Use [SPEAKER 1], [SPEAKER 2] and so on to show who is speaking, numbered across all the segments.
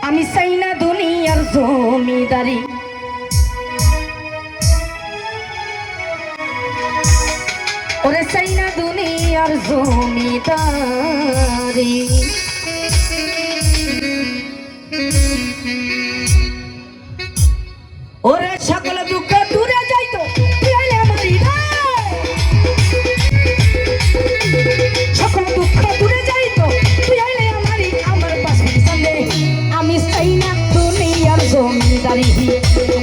[SPEAKER 1] আমি চাই না দুনিয়ার জমিদারি, ওরে চাই না দুনিয়ার জমিদারি। ওরে সকল দুঃখ দূরে যাইতো সকল দুঃখ দূরে যাইতো তুই আইলে আমারই আমার পাশে সামনে। আমি চাই না দুনিয়ার জমিদারি,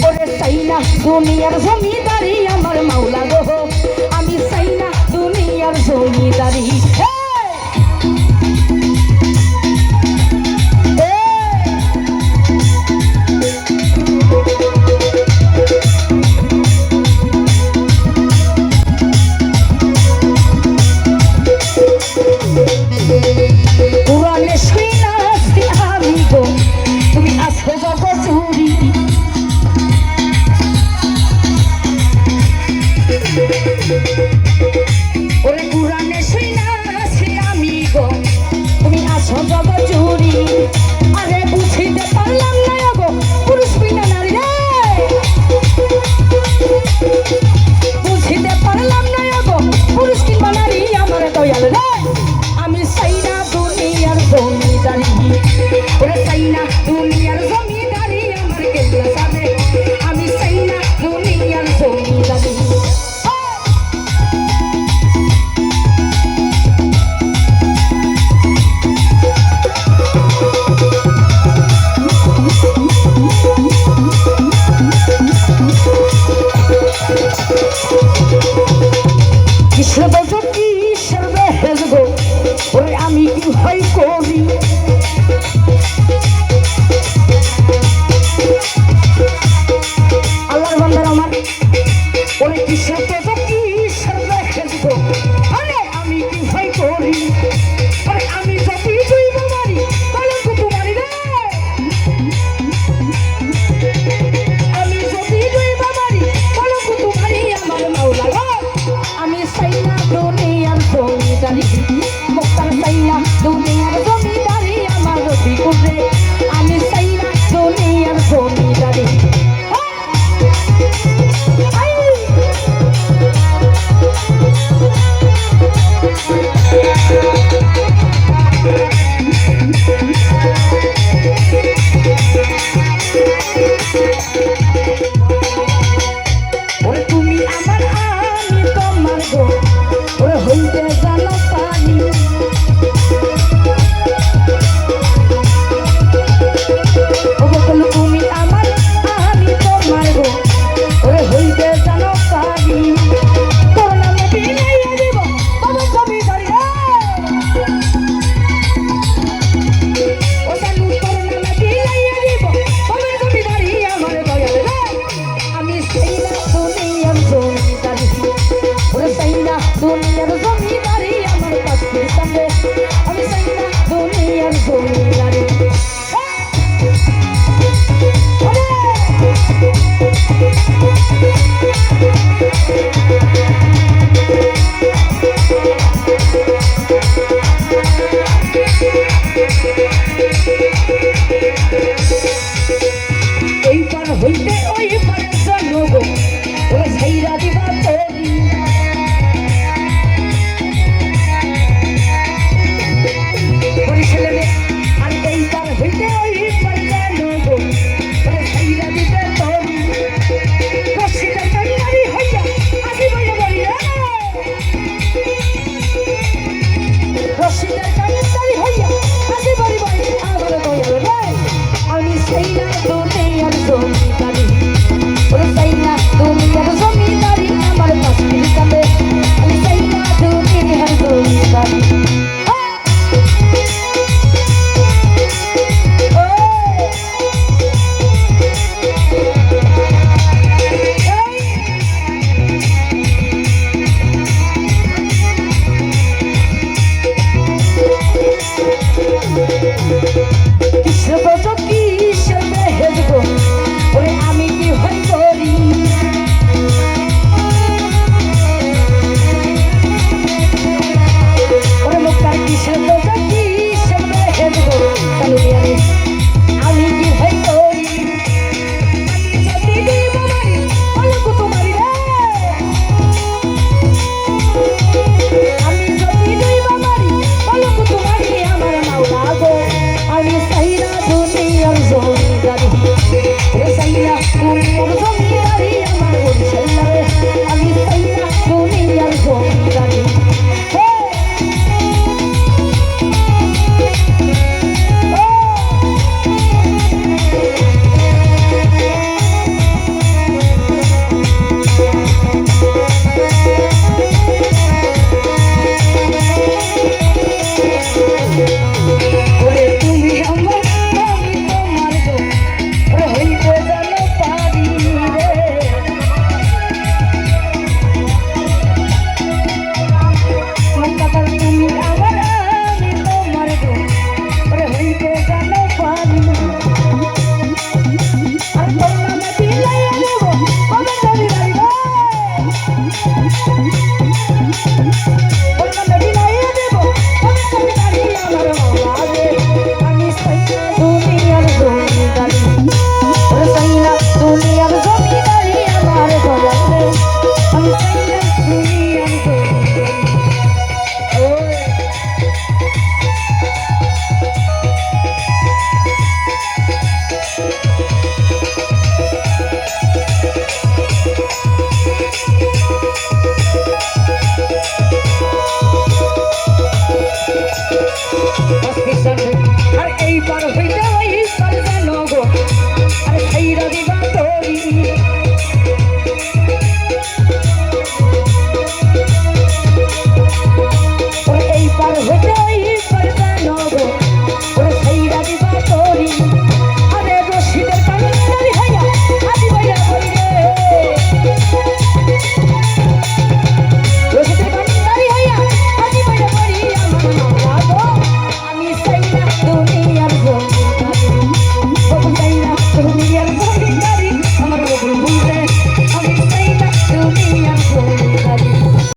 [SPEAKER 1] ওরে চাই না দুনিয়ার জমিদারি আমার মাওলা গো। আমি চাই না দুনিয়ার জমিদারি। পুরানে শুইনাছি আমি গো তুমি আসো জগচুরি, ওরে পুরানে শুইনাছি আমি গো তুমি আসো জগচুরি। আরে বুঝিতে পারলাম না গো পুরুষ বিনা নারী রে, বুঝিতে পারলাম না গো পুরুষ কিংবা নারী আমার দয়াল রে। আমি চাই না দুনিয়ার জমিদারি, ওরে চাই না দুনিয়ার জমিদারি আমার কেবলা সাথে। আমি চাই না দুনিয়ার জমিদারি। কিসের বলছো কিসের বেহেজ গো, ওরে আমি কি ভয় করি। আল্লাহর বান্দার আমার ওরে কিসের বলছো কিসের বেহেজ গো, আরে আমি কি ভয় করি। আরে আমি যদি জৈব মারি কলঙ্ক তোমারি রে, আমি যদি জৈব মারি কলঙ্ক তোমারি আমার মাওলা গো। আমি চাই না দুনিয়ার জমিদারি, মুক্তার চাই না দুনিয়ার জমিদারি আমার রবি করে। আমি চাই না দুনিয়ার জমিদারি। ওরে তুমি আমার আমি তোমার গো, ওরে হইতে জানো পানি। তুমি আমার আমি তোমার গো, ওরে হইতে জানো পানি। তোর নামে বিনাইয়া দেব তবে জমিদারি রে, ও জানু তোর নামে বিনাইয়া দেব তবে জমিদারি আমার দয়াল রে। আমি চাই না দুনিয়ার জমিদারি, ওরে চাই না দুনিয়ার জমিদারি আমার পাশে সামনে। আমি চাই না দুনিয়ার জমিদারি। এই পার হইতে ওই পারে জানো গো, ওরে ছাইরা দিবা তোরি। ওরে ছেলে আর এই পার হইতে ওই পারে জানো গো, ওরে ছাইরা দিবে তোরি। রশিদের কান্ডারি হইয়া আসি বইয়া বলি রে, রশিদের কান্ডারি হইয়া আসি বলি বলি আমার দয়াল রে। আমি চাই না